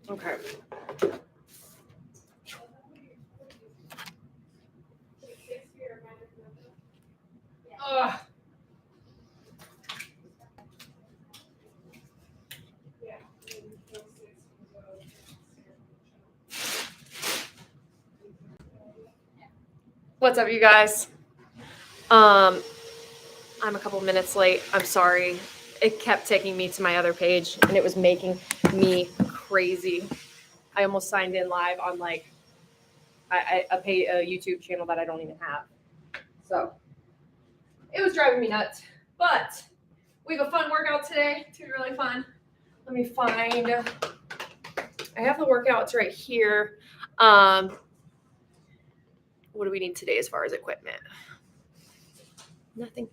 Okay. Ugh. What's up, you guys? I'm a couple minutes late. I'm sorry. It kept taking me to my other page, and it was making me crazy. I almost signed in live on like a YouTube channel that I don't even have. So it was driving me nuts. But we have a fun workout today. It's gonna be really fun. Let me find. I have the workouts right here. What do we need today as far as equipment? Nothing.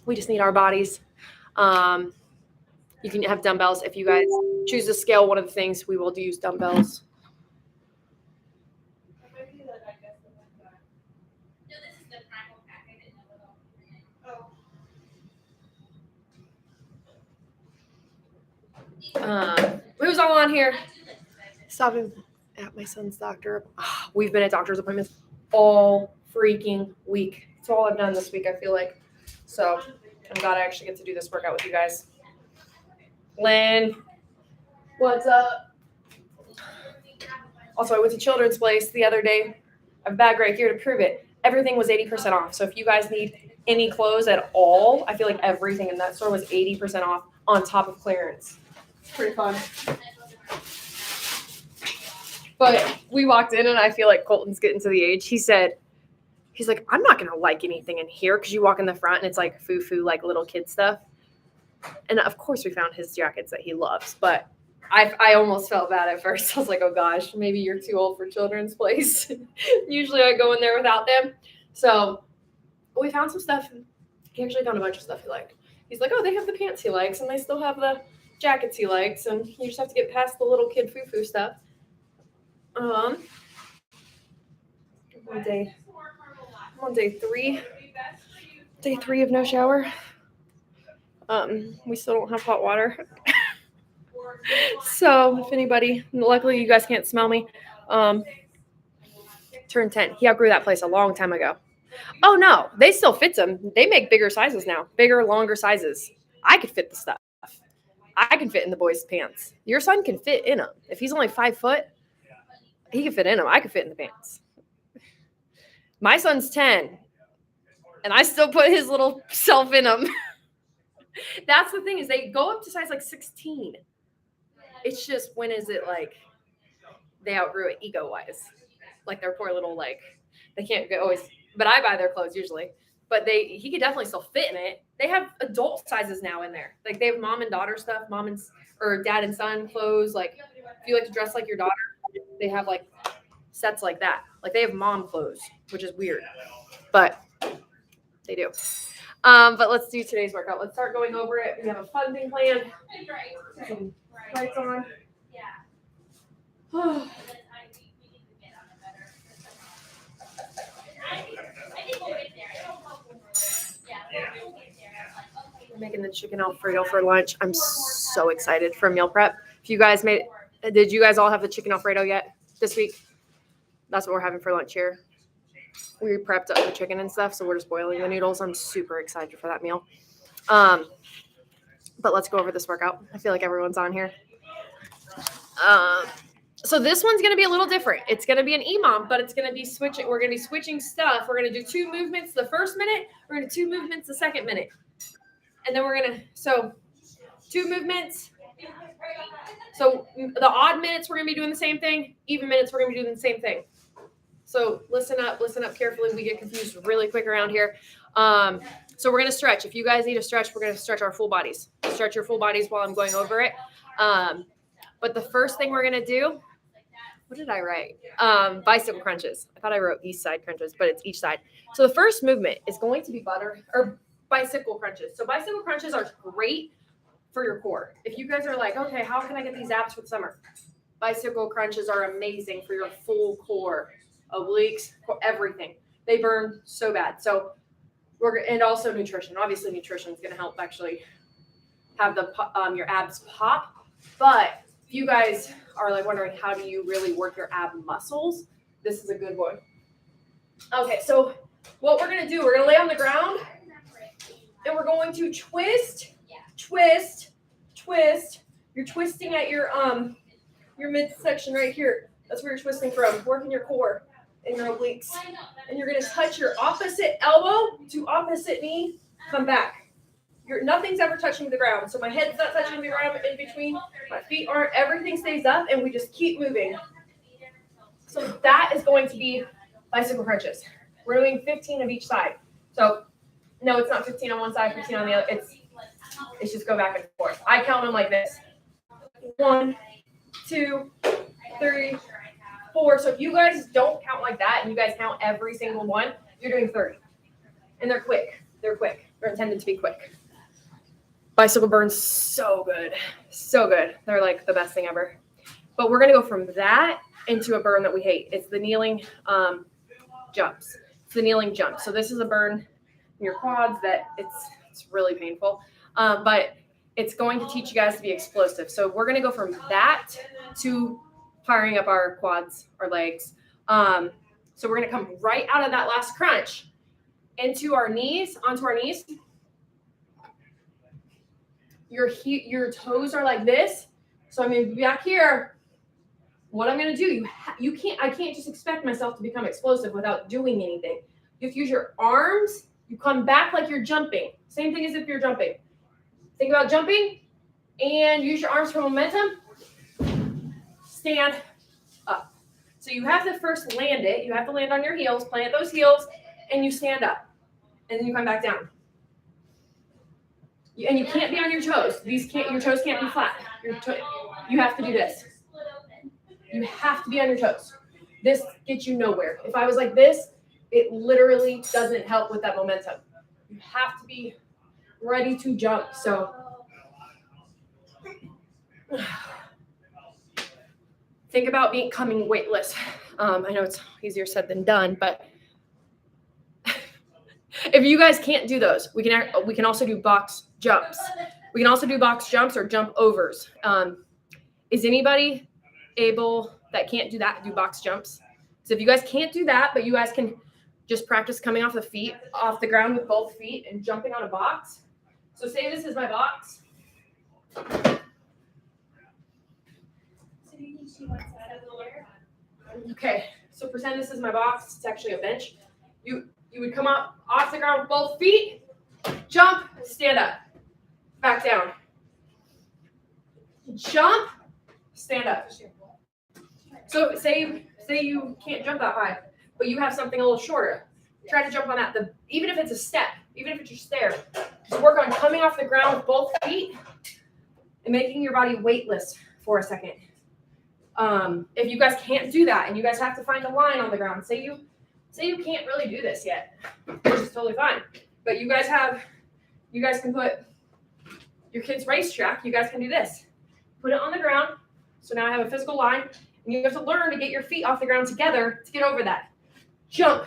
We just need our bodies. You can have dumbbells. If you guys choose to scale one of the things, we will use dumbbells. Who's all on here? Stopping at my son's doctor. We've been at doctor's appointments all freaking week. It's all I've done this week, I feel like. So I'm glad I actually get to do this workout with you guys. Lynn, what's up? Also, I went to Children's Place the other day. I have a bag right here to prove it. Everything was 80% off. So if you guys need any clothes at all, I feel like everything in that store was 80% off on top of clearance. It's pretty fun. But we walked in, and I feel like Colton's getting to the age. He's like, I'm not going to like anything in here, because you walk in the front, and it's like foo-foo, like little kid stuff. And of course we found his jackets that he loves, but I almost felt bad at first. I was like, oh gosh, maybe you're too old for Children's Place. Usually I go in there without them. So we found some stuff. He actually found a bunch of stuff he liked. He's like, oh, they have the pants he likes, and they still have the jackets he likes, and you just have to get past the little kid foo-foo stuff. I'm on day 3. Day 3 of no shower. We still don't have hot water. So if anybody, luckily you guys can't smell me, turned 10. He outgrew that place a long time ago. Oh no, they still fit him. They make bigger sizes now, bigger, longer sizes. I could fit the stuff. I can fit in the boys' pants. Your son can fit in them. If he's only 5 foot, he can fit in them. I can fit in the pants. My son's 10, and I still put his little self in them. That's the thing, is they go up to size like 16. It's just, when is it like they outgrew it ego-wise? Like their poor little, like, they can't go always, but I buy their clothes usually. But he could definitely still fit in it. They have adult sizes now in there. Like they have mom and daughter stuff, or dad and son clothes. Like if you like to dress like your daughter, they have like sets like that. Like they have mom clothes, which is weird, but they do. But let's do today's workout. Let's start going over it. We have a fun thing planned. Some lights on. I'm making the chicken Alfredo for lunch. I'm so excited for meal prep. If you guys did you guys all have the chicken Alfredo yet this week? That's what we're having for lunch here. We prepped up the chicken and stuff, so we're just boiling the noodles. I'm super excited for that meal. But let's go over this workout. I feel like everyone's on here. So this one's going to be a little different. It's going to be an EMOM, but it's going to be switching. We're going to be switching stuff. We're going to do 2 movements the first minute. We're going to do 2 movements the second minute. And then we're going to, 2 movements. So the odd minutes, we're going to be doing the same thing. Even minutes, we're going to be doing the same thing. So listen up carefully. We get confused really quick around here. So we're going to stretch. If you guys need a stretch, we're going to stretch our full bodies. Stretch your full bodies while I'm going over it. But the first thing we're going to do, what did I write? Bicycle crunches. I thought I wrote east side crunches, but it's each side. So the first movement is going to be bicycle crunches. So bicycle crunches are great for your core. If you guys are like, okay, how can I get these abs for the summer? Bicycle crunches are amazing for your full core, obliques, everything. They burn so bad. So and also nutrition. Obviously, nutrition is going to help actually have your abs pop. But if you guys are like wondering how do you really work your ab muscles, this is a good one. Okay, so what we're gonna do, we're gonna lay on the ground and we're going to twist, twist, twist. You're twisting at your midsection right here. That's where you're twisting from, working your core and your obliques. And you're gonna touch your opposite elbow to opposite knee, come back. Nothing's ever touching the ground. So my head's not touching the ground in between. My feet aren't. Everything stays up and we just keep moving. So that is going to be bicycle crunches. We're doing 15 of each side. So no, it's not 15 on one side, 15 on the other. It's just go back and forth. I count them like this. 1, 2, 3, 4. So if you guys don't count like that and you guys count every single one, you're doing 30. And they're quick. They're quick. They're intended to be quick. Bicycle burns so good. So good. They're like the best thing ever. But we're going to go from that into a burn that we hate. It's the kneeling jumps. It's the kneeling jump. So this is a burn in your quads that it's really painful. But it's going to teach you guys to be explosive. So we're going to go from that to firing up our quads, our legs. So we're going to come right out of that last crunch into our knees, onto our knees. Your toes are like this. So I'm going to be back here. What I'm going to do, I can't just expect myself to become explosive without doing anything. You have to use your arms. You come back like you're jumping. Same thing as if you're jumping. Think about jumping and use your arms for momentum. Stand up. So you have to first land it. You have to land on your heels, plant those heels, and you stand up. And then you come back down. And you can't be on your toes. Your toes can't be flat. You have to do this. You have to be on your toes. This gets you nowhere. If I was like this, it literally doesn't help with that momentum. You have to be ready to jump. So think about becoming weightless. I know it's easier said than done, but if you guys can't do those, we can also do box jumps. We can also do box jumps or jump overs. Is anybody able that can't do that, do box jumps? So if you guys can't do that, but you guys can just practice coming off the ground with both feet and jumping on a box. So say this is my box. Okay, so pretend this is my box. It's actually a bench. You would come up off the ground with both feet, jump, stand up, back down. Jump, stand up. So say you can't jump that high, but you have something a little shorter. Try to jump on that. Even if it's a step, even if it's your stair, just work on coming off the ground with both feet and making your body weightless for a second. If you guys can't do that and you guys have to find a line on the ground, say you can't really do this yet, which is totally fine. But you guys can put your kid's racetrack. You guys can do this. Put it on the ground. So now I have a physical line, and you have to learn to get your feet off the ground together to get over that. Jump,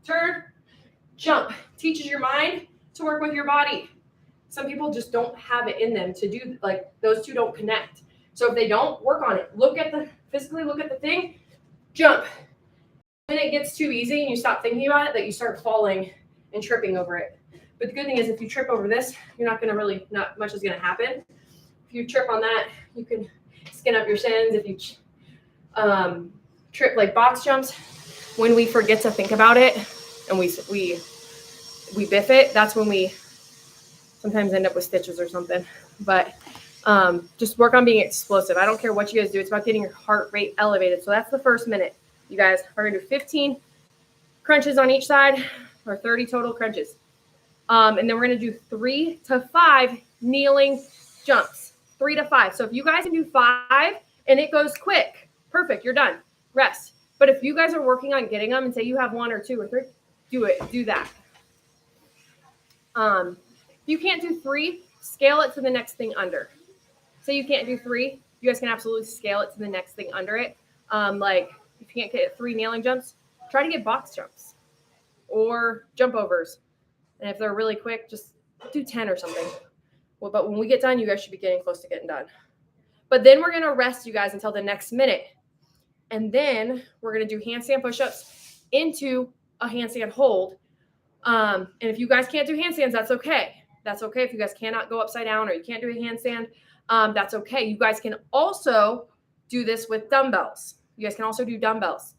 turn, jump. Teaches your mind to work with your body. Some people just don't have it in them to do, like, those two don't connect. So if they don't, work on it. Physically look at the thing, jump. When it gets too easy and you stop thinking about it, that you start falling and tripping over it. But the good thing is if you trip over this, not much is going to happen. If you trip on that, you can skin up your shins. If you trip like box jumps, when we forget to think about it and we biff it, that's when we sometimes end up with stitches or something. But just work on being explosive. I don't care what you guys do. It's about getting your heart rate elevated. So that's the first minute. You guys are going to do 15 crunches on each side, or 30 total crunches. And then we're going to do 3 to 5 kneeling jumps. 3 to 5. So if you guys can do 5 and it goes quick, perfect, you're done. Rest. But if you guys are working on getting them and say you have 1 or 2 or 3, do it. Do that. If you can't do 3, scale it to the next thing under. Say you can't do 3, you guys can absolutely scale it to the next thing under it. Like if you can't get 3 kneeling jumps, try to get box jumps or jump overs. And if they're really quick, just do 10 or something. Well, but when we get done, you guys should be getting close to getting done. But then we're going to rest you guys until the next minute. And then we're going to do handstand push-ups into a handstand hold. And if you guys can't do handstands, that's okay. That's okay. If you guys cannot go upside down or you can't do a handstand, that's okay. You guys can also do this with dumbbells. You guys can also do dumbbells.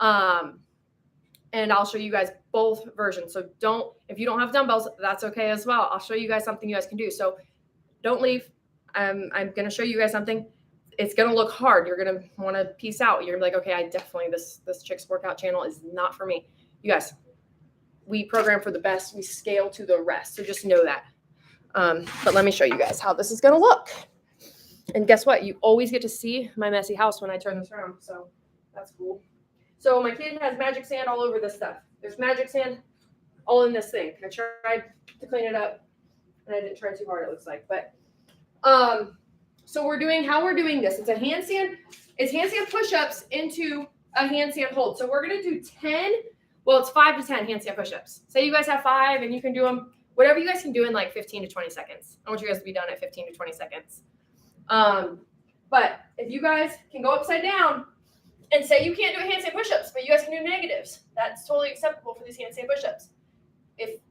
And I'll show you guys both versions. So if you don't have dumbbells, that's okay as well. I'll show you guys something you guys can do. So don't leave. I'm going to show you guys something. It's going to look hard. You're going to want to peace out. You're going to be like, okay, this chick's workout channel is not for me. You guys, we program for the best. We scale to the rest. So just know that. But let me show you guys how this is going to look. And guess what? You always get to see my messy house when I turn this around. So that's cool. So my kid has magic sand all over this stuff. There's magic sand all in this thing. I tried to clean it up, and I didn't try too hard, it looks like. But so we're doing this. It's a handstand. It's handstand push-ups into a handstand hold. So we're going to do 10. Well, it's 5 to 10 handstand push-ups. Say you guys have 5 and you can do them, whatever you guys can do in like 15 to 20 seconds. I want you guys to be done at 15 to 20 seconds. But if you guys can go upside down and say you can't do handstand push-ups, but you guys can do negatives, that's totally acceptable for these handstand push-ups.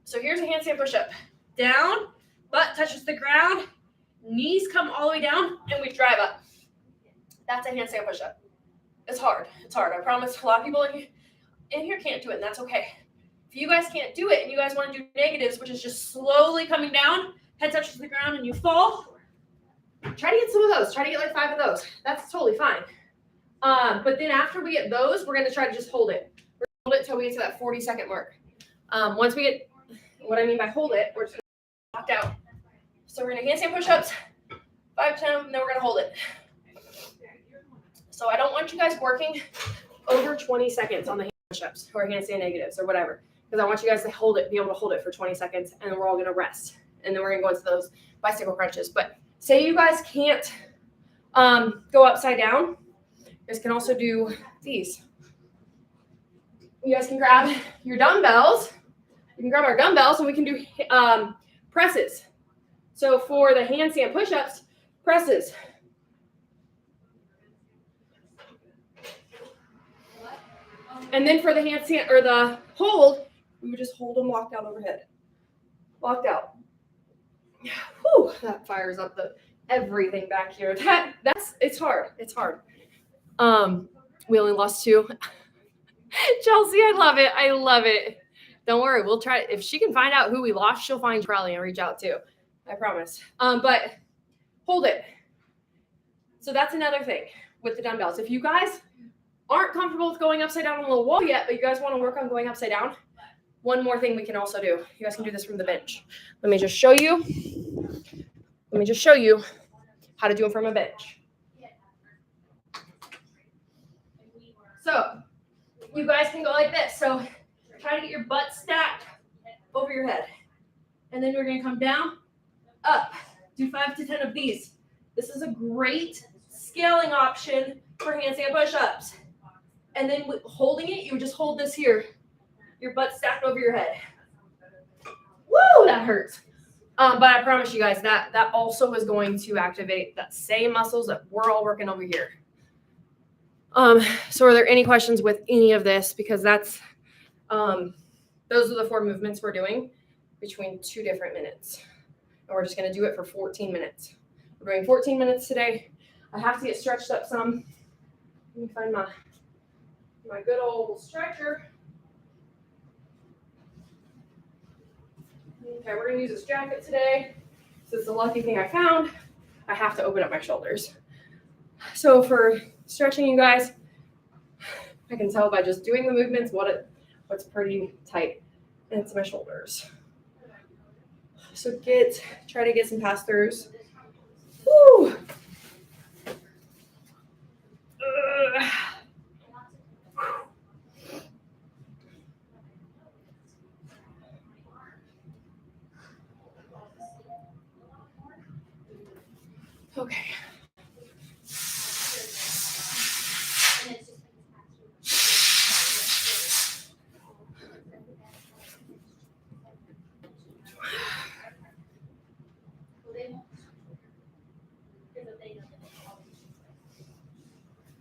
So here's a handstand push-up. Down, butt touches the ground, knees come all the way down, and we drive up. That's a handstand push-up. It's hard. I promise a lot of people in here can't do it, and that's okay. If you guys can't do it and you guys want to do negatives, which is just slowly coming down, head touches the ground, and you fall, try to get some of those. Try to get like 5 of those. That's totally fine. But then after we get those, we're going to try to just hold it. We're going to hold it until we get to that 40-second mark. Once we get, what I mean by hold it, we're just going to lock out. So we're going to handstand push-ups, 5 to 10, and then we're going to hold it. So I don't want you guys working over 20 seconds on the hand push-ups or handstand negatives or whatever, because I want you guys to be able to hold it for 20 seconds, and then we're all going to rest. And then we're going to go into those bicycle crunches. But say you guys can't go upside down, you guys can also do these. You guys can grab your dumbbells. We can grab our dumbbells and we can do presses. So for the handstand push-ups, presses. And then for the handstand or the hold, we would just hold them locked out overhead. Locked out. Whew, that fires up everything back here. It's hard. It's hard. We only lost 2. Chelsea, I love it. Don't worry, we'll try. If she can find out who we lost, she'll find you probably and reach out too. I promise. But hold it. So that's another thing with the dumbbells. If you guys aren't comfortable with going upside down on the wall yet, but you guys want to work on going upside down, one more thing we can also do. You guys can do this from the bench. Let me just show you how to do it from a bench. So you guys can go like this. So try to get your butt stacked over your head. And then you're going to come down, up. Do 5 to 10 of these. This is a great scaling option for handstand push-ups. And then holding it, you would just hold this here. Your butt stacked over your head. Woo, that hurts. But I promise you guys that also is going to activate that same muscles that we're all working over here. So are there any questions with any of this? Because that's, those are the 4 movements we're doing between 2 different minutes. And we're just going to do it for 14 minutes. We're doing 14 minutes today. I have to get stretched up some. Let me find my good old stretcher. Okay, we're going to use this jacket today. This is the lucky thing I found. I have to open up my shoulders. So for stretching, you guys, I can tell by just doing the movements what's pretty tight. And it's my shoulders. So try to get some pass-throughs. Woo! Okay.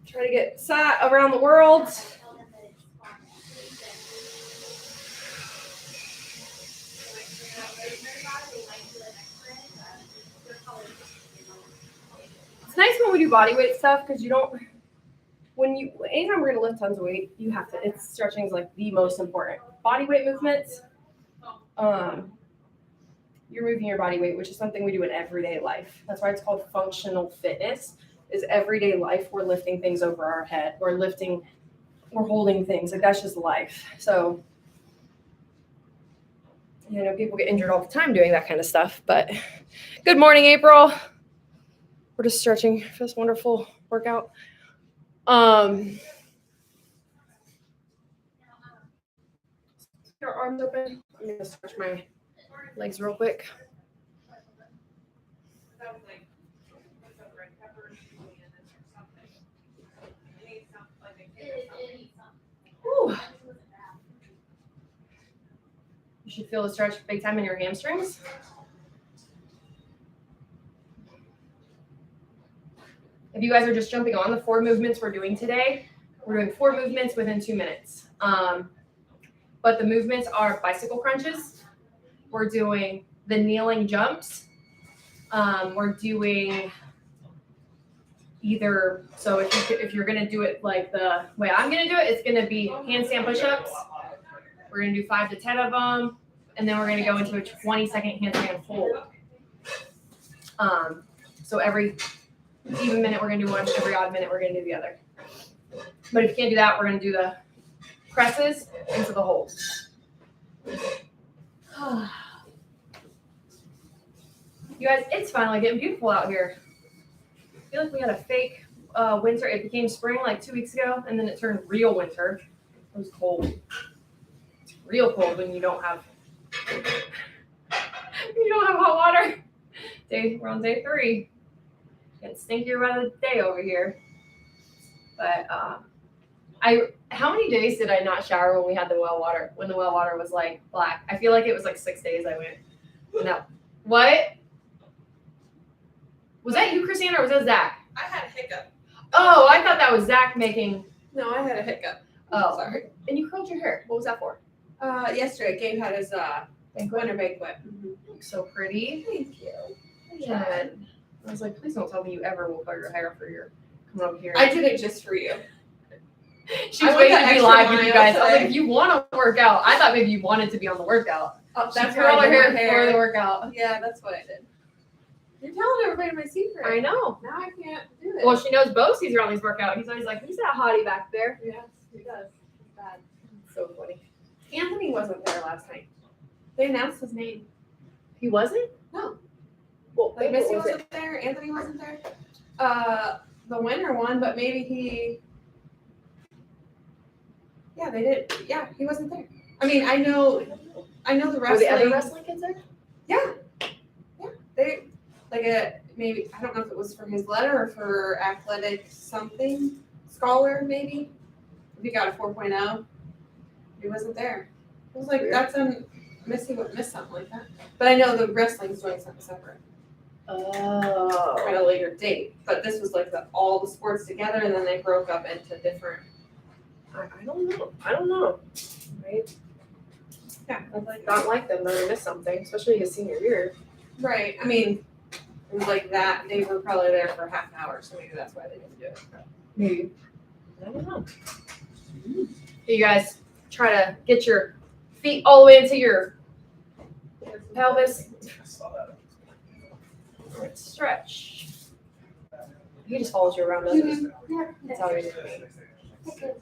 Try to get sat around the world. It's nice when we do body weight stuff because you don't. Anytime we're gonna lift tons of weight, you have to. Stretching is like the most important. Body weight movements. You're moving your body weight, which is something we do in everyday life. That's why it's called functional fitness. Is everyday life we're lifting things over our head. We're holding things. Like that's just life. So, people get injured all the time doing that kind of stuff. But good morning, April. We're just stretching for this wonderful workout. Your arms open. I'm gonna stretch my legs real quick. Whew. You should feel the stretch big time in your hamstrings. If you guys are just jumping on the 4 movements we're doing today, we're doing 4 movements within 2 minutes. But the movements are bicycle crunches. We're doing the kneeling jumps. We're doing so if you're going to do it like the way I'm going to do it, it's going to be handstand push-ups. We're going to do 5 to 10 of them. And then we're going to go into a 20-second handstand hold. So every even minute we're going to do one, every odd minute we're going to do the other. But if you can't do that, we're going to do the presses into the hold. You guys, it's finally getting beautiful out here. I feel like we had a fake winter. It became spring like 2 weeks ago, and then it turned real winter. It was cold. It's real cold when you don't have hot water. We're on day 3. Getting stinkier by the day over here. But how many days did I not shower when we had the well water? When the well water was like black, I feel like it was like 6 days I went. No, what? Was that you, Christina, or was that Zach? I had a hiccup. Oh, I thought that was Zach making. No, I had a hiccup. Oh, sorry. And you curled your hair. What was that for? Yesterday, Gabe had his winter banquet. Mm-hmm. Looks so pretty. Thank you. Yeah. I was like, please don't tell me you ever will color your hair for your coming over here. I did it just for you. She was waiting to be live with you guys. I was like, if you want to work out, I thought maybe you wanted to be on the workout. Oh, She curled her hair before the workout. Yeah, that's what I did. You're telling everybody my secret. I know. Now I can't do it. Well, she knows Bo sees her on these workouts. He's always like, who's that hottie back there? Yes, he does. It's bad. So funny. Anthony wasn't there last night. They announced his name. He wasn't? No. Well, Like Missy wasn't there. Anthony wasn't there. The winner won, but maybe he. Yeah, they did. Yeah, he wasn't there. I mean, I know the wrestling. Were the other wrestling kids there? Yeah. They maybe I don't know if it was for his letter or for athletic something scholar maybe. If he got a 4.0, he wasn't there. I was like, Weird. that's Missy would miss something like that. But I know the wrestling's doing something separate Oh. at a later date. But this was like all the sports together, and then they broke up into different. I don't know. Right? Yeah, I like not like them. They're gonna miss something, especially his senior year. right. I mean, it was like that. They were probably there for half an hour, so maybe that's why they didn't do it. Maybe. I don't know. You guys try to get your feet all the way into your pelvis. Let's stretch. He just follows you around, doesn't he? That's how he does it. Okay,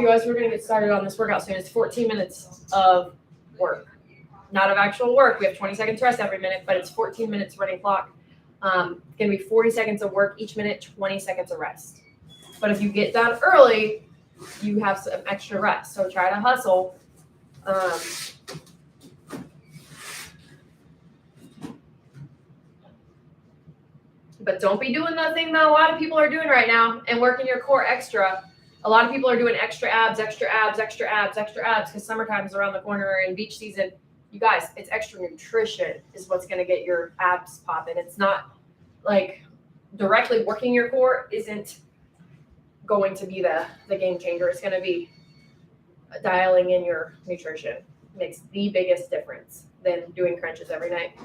you guys, we're gonna get started on this workout soon. It's 14 minutes of work, not of actual work. We have 20 seconds rest every minute, but it's 14 minutes running clock. It's gonna be 40 seconds of work each minute, 20 seconds of rest. But if you get done early, you have some extra rest. So try to hustle. But don't be doing the thing that a lot of people are doing right now and working your core extra. A lot of people are doing extra abs because summertime is around the corner and beach season. You guys, it's extra nutrition is what's going to get your abs popping. It's not like directly working your core isn't going to be the game changer. It's going to be dialing in your nutrition. Makes the biggest difference than doing crunches every night.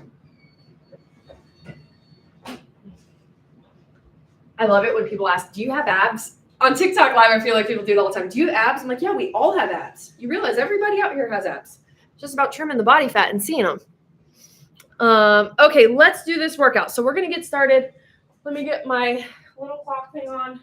I love it when people ask, do you have abs? On TikTok Live, I feel like people do it all the time. Do you have abs? I'm like, yeah, we all have abs. You realize everybody out here has abs. It's just about trimming the body fat and seeing them. Okay, let's do this workout. So we're going to get started. Let me get my little clock thing on.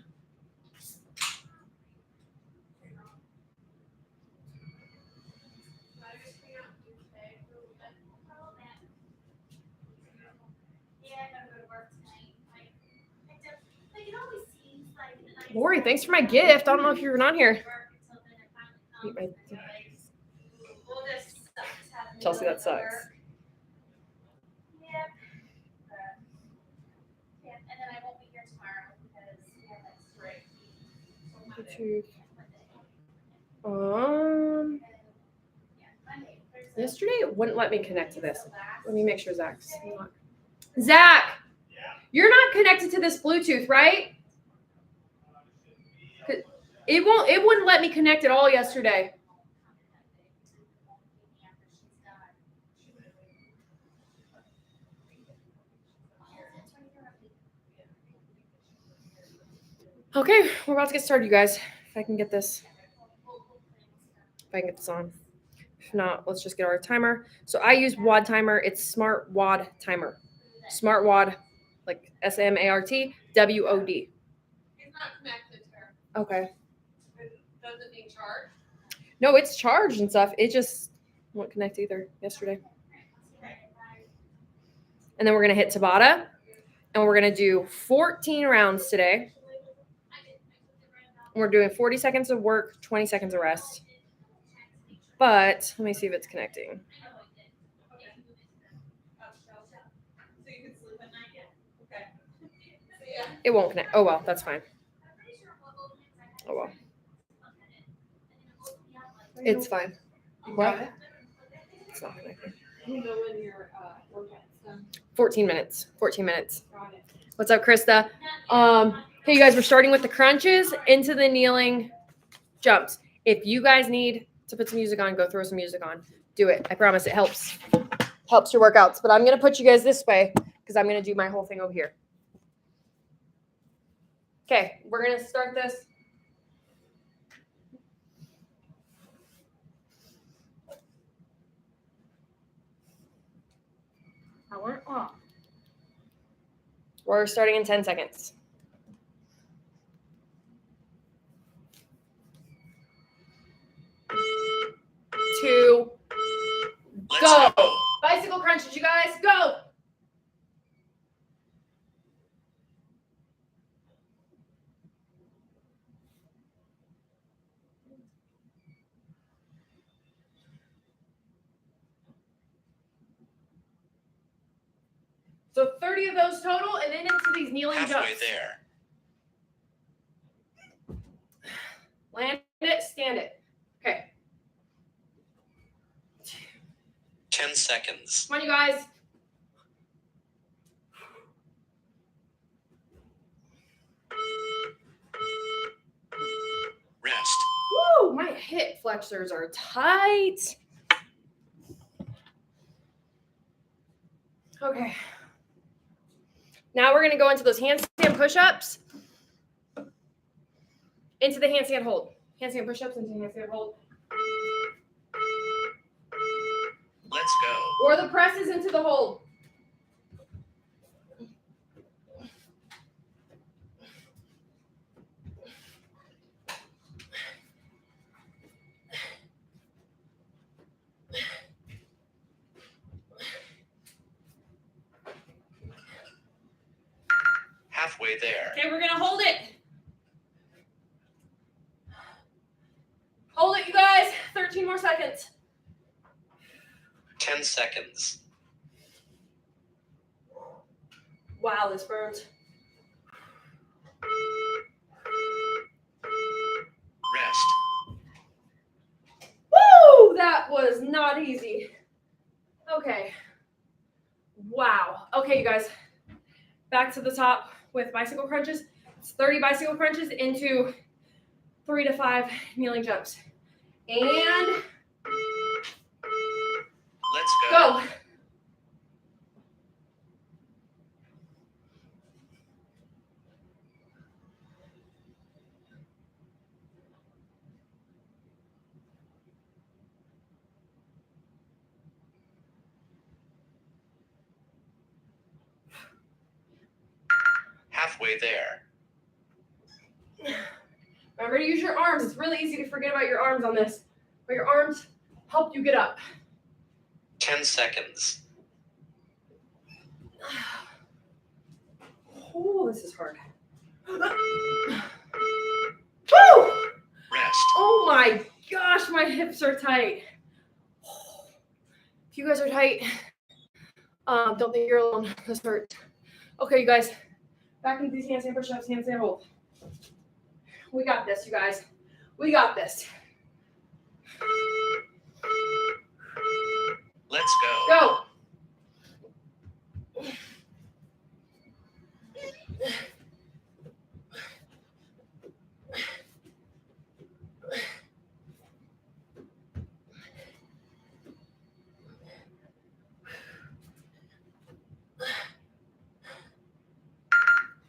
Lori, thanks for my gift. I don't know if you were not here. Chelsea, that sucks. Yesterday it wouldn't let me connect to this. Let me make sure Zach's not. Zach, you're not connected to this Bluetooth, right? It wouldn't let me connect at all yesterday. Okay, we're about to get started, you guys. If I can get this on. If not, let's just get our timer. So I use WOD timer. It's Smart WOD timer. Smart WOD, like SMART WOD. It's not connected to her. Okay. Does it need charged? No, it's charged and stuff. It just won't connect either yesterday. And then we're going to hit Tabata. And we're going to do 14 rounds today. And we're doing 40 seconds of work, 20 seconds of rest. But let me see if it's connecting. It won't connect. Oh, well, that's fine. Oh, well. It's fine. What? It's not connecting. You know when your workout's done. 14 minutes. 14 minutes. What's up, Krista? Hey, you guys, we're starting with the crunches into the kneeling jumps. If you guys need to put some music on, go throw some music on. Do it. I promise it helps. Helps your workouts. But I'm going to put you guys this way because I'm going to do my whole thing over here. Okay, we're going to start this. Power off. We're starting in 10 seconds. 2, go. Bicycle crunches, you guys, go. So 30 of those total, and then into these kneeling jumps. Halfway there. Land it, stand it. Okay. 10 seconds. Come on, you guys. Rest. Woo, my hip flexors are tight. Okay. Now we're going to go into those handstand push-ups. Into the handstand hold. Handstand push-ups into handstand hold. Let's go. Or the presses into the hold. Halfway there. Okay, we're going to hold it. Hold it, you guys. 13 more seconds. 10 seconds. Wow, this burns. Rest. Woo! That was not easy. Okay. Wow. Okay, you guys. Back to the top with bicycle crunches. It's 30 bicycle crunches into 3 to 5 kneeling jumps. And Let's go. go. Halfway there. Remember to use your arms. It's really easy to forget about your arms on this. But your arms help you get up. 10 seconds. Oh, this is hard. Woo! Rest. Oh my gosh, my hips are tight. If you guys are tight, don't think you're alone. This hurts. Okay, you guys, back into these handstand push-ups, handstand hold. We got this, you guys. We got this. Let's go. Go.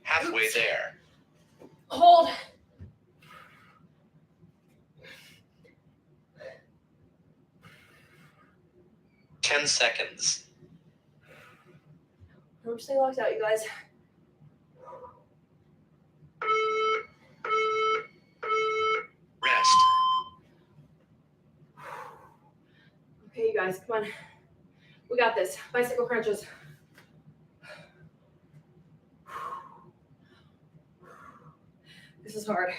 Halfway there. Hold. Ten seconds. Remember, stay locked out, you guys. Rest. Okay, you guys, come on. We got this. Bicycle crunches. This is hard.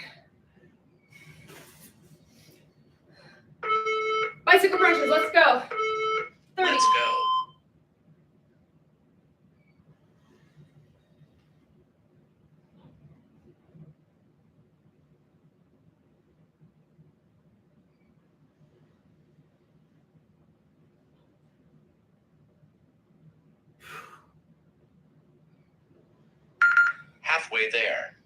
Bicycle crunches, let's go. 30. Let's go. Halfway there.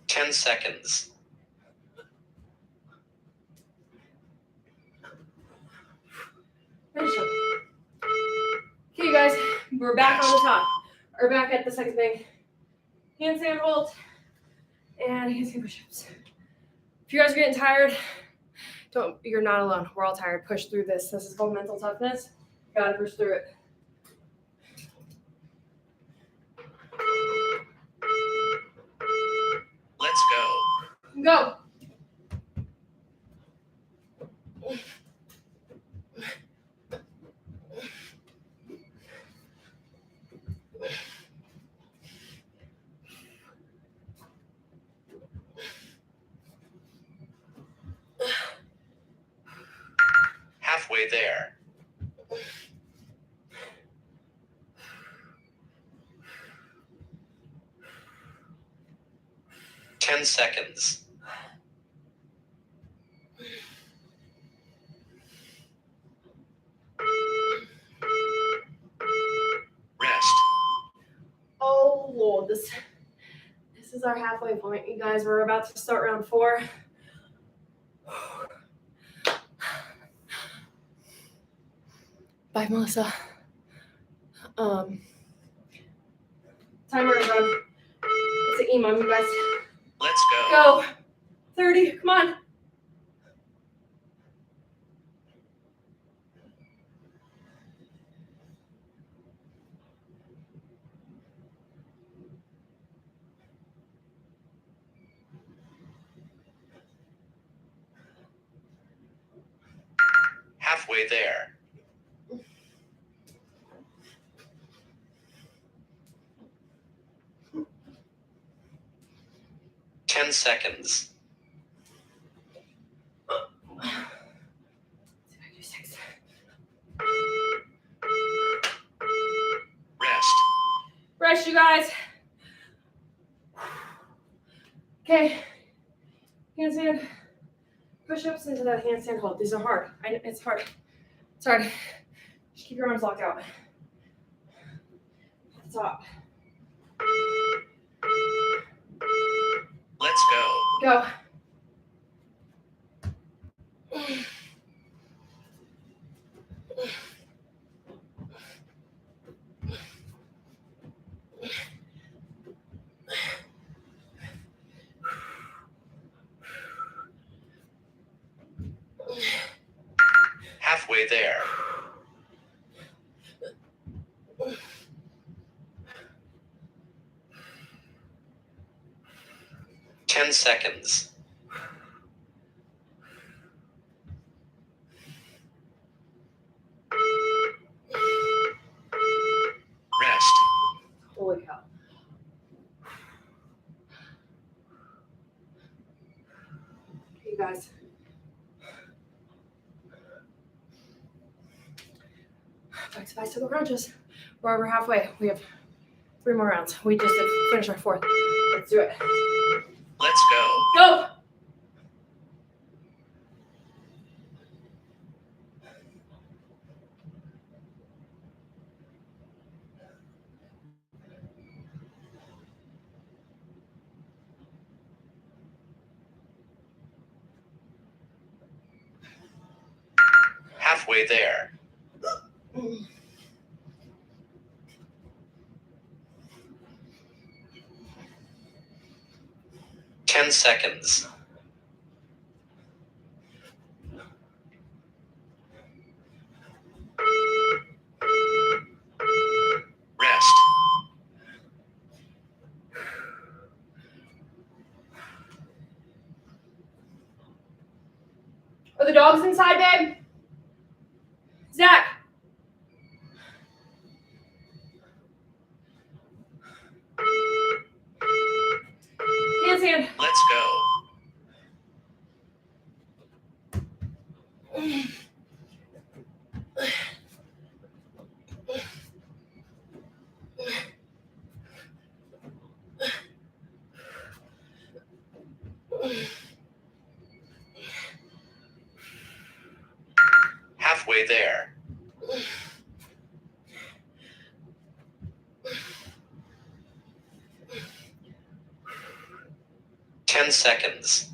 Ten seconds. Finish up. Okay, you guys, we're back on the top. Or back at the second thing. Handstand hold and handstand push-ups. If you guys are getting tired, you're not alone. We're all tired. Push through this. This is called mental toughness. Gotta push through it. Let's go. Go. Halfway there. Ten seconds. Rest. Oh Lord, this is our halfway point, you guys. We're about to start round 4. Bye, Melissa. Timer is on. It's an E-mom, you guys. Let's go. Go. 30. Come on. Halfway there. Ten seconds. Rest. Rest, you guys. Okay. Handstand. Push-ups into that handstand hold. These are hard. It's hard. It's hard. Just keep your arms locked out. At the top. Let's go. Go. Halfway there. Ten seconds. Rest. Holy cow. Okay, you guys. Back to bicycle crunches. We're over halfway. We have 3 more rounds. We just did finish our 4th. Let's do it. Let's go. Go! Halfway there. 10 seconds. Rest. Are the dogs inside, babe? Zach. Handstand. Let's go. Halfway there. Ten seconds.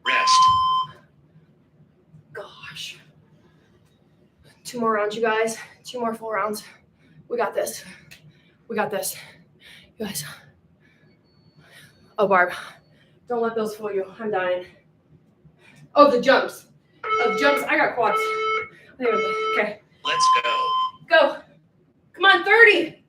Rest. Gosh. 2 more rounds, you guys. 2 more full rounds. We got this. We got this. You guys. Oh, Barb. Don't let those fool you. I'm dying. Oh, the jumps. Of jumps. I got quads. Okay. Let's go. Go. Come on, 30.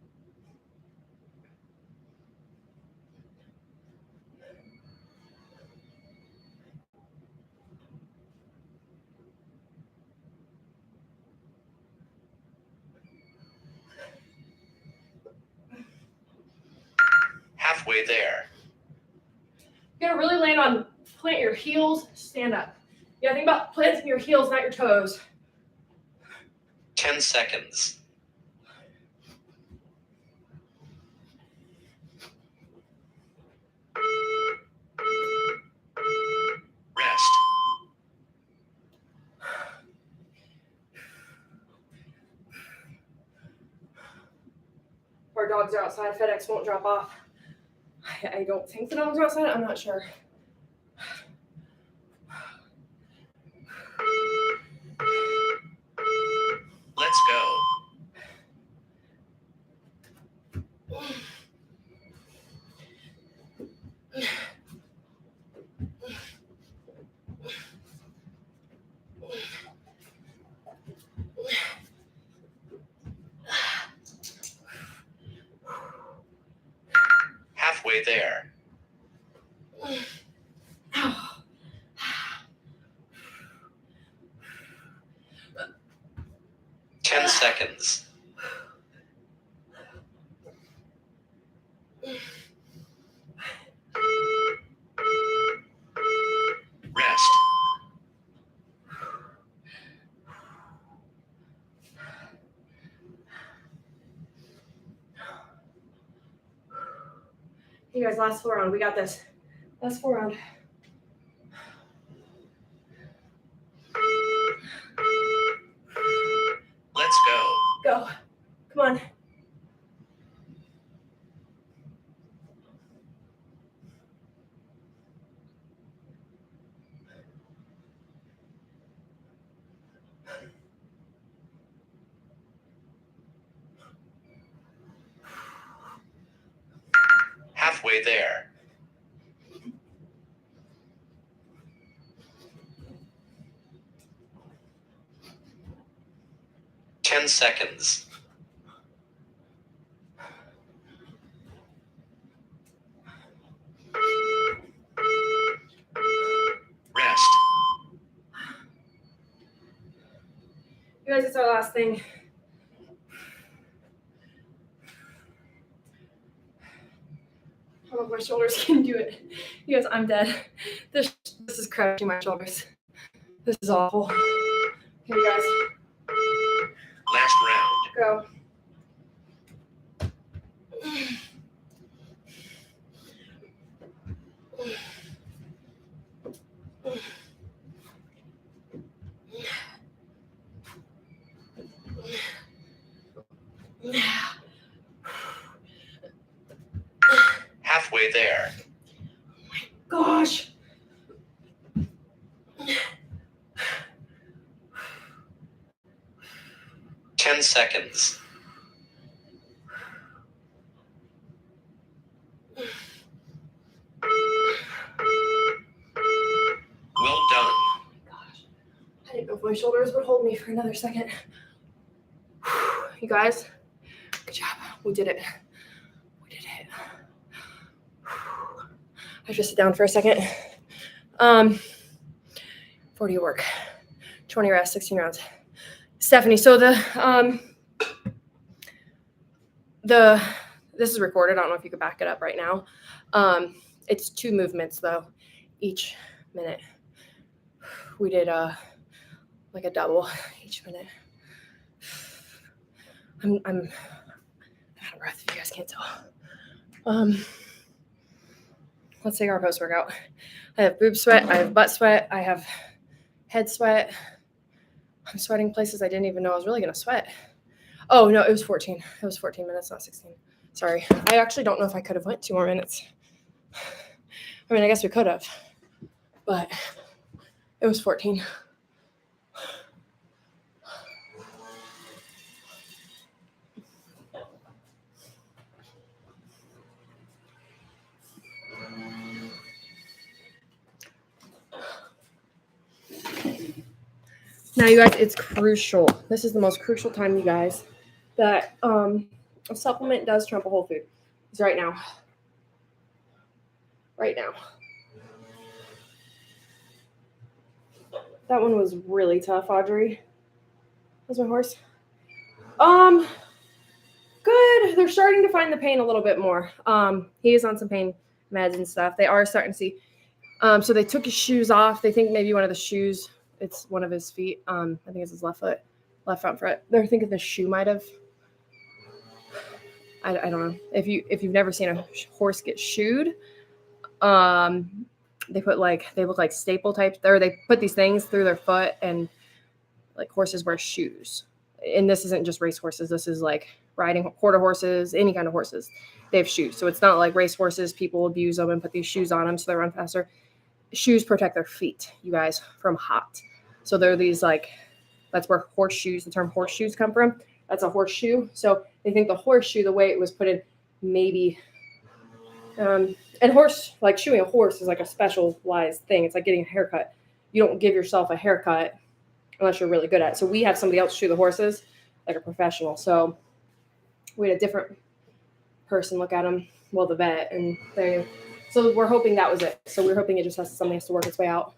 Halfway there. You gotta really land on plant your heels, stand up. You gotta think about planting your heels, not your toes. 10 seconds. Rest. Our dogs are outside. FedEx won't drop off. I don't think the dogs are outside. I'm not sure. Let's go. Halfway there. 10 seconds. Rest. You guys, last 4 round. We got this. Last 4 round. Let's go. Go. Come on. Halfway there. Ten seconds. Rest. You guys, it's our last thing. I don't know if my shoulders can do it. You guys, I'm dead. This is crushing my shoulders. This is awful. Here, you guys, Last round. go. Halfway there. Gosh. Ten seconds. Well done. Gosh. I didn't know if my shoulders would hold me for another second. You guys, good job. We did it. We did it. I just sit down for a second. 40 work, 20 rest, 16 rounds. Stephanie, so this is recorded. I don't know if you could back it up right now. It's 2 movements though, each minute. We did like a double each minute. I'm out of breath if you guys can't tell. Let's take our post workout. I have boob sweat, I have butt sweat, I have head sweat. I'm sweating places I didn't even know I was really gonna sweat. Oh no, it was 14. It was 14 minutes, not 16. Sorry. I actually don't know if I could have went 2 more minutes. I mean, I guess we could have, but it was 14. Now, you guys, it's crucial. This is the most crucial time, you guys, that a supplement does trump a whole food. It's right now. Right now. That one was really tough, Audrey. How's my horse? Good. They're starting to find the pain a little bit more. He is on some pain meds and stuff. They are starting to see. So they took his shoes off. They think maybe one of the shoes, it's one of his feet. I think it's his left foot, left front foot. They're thinking the shoe might have. I don't know. If you've never seen a horse get shoed, they look like staple types, or they put these things through their foot, and like horses wear shoes. And this isn't just race horses. This is like riding quarter horses, any kind of horses. They have shoes. So it's not like race horses. People abuse them and put these shoes on them so they run faster. Shoes protect their feet, you guys, from hot. So they're these that's where horseshoes, the term horseshoes come from. That's a horseshoe. So they think the horseshoe, the way it was put in, maybe, and shoeing a horse is like a specialized thing. It's like getting a haircut. You don't give yourself a haircut unless you're really good at it. So we have somebody else shoe the horses, like a professional. So we had a different person look at them, the vet, and so we're hoping that was it. So we're hoping it just something has to work its way out.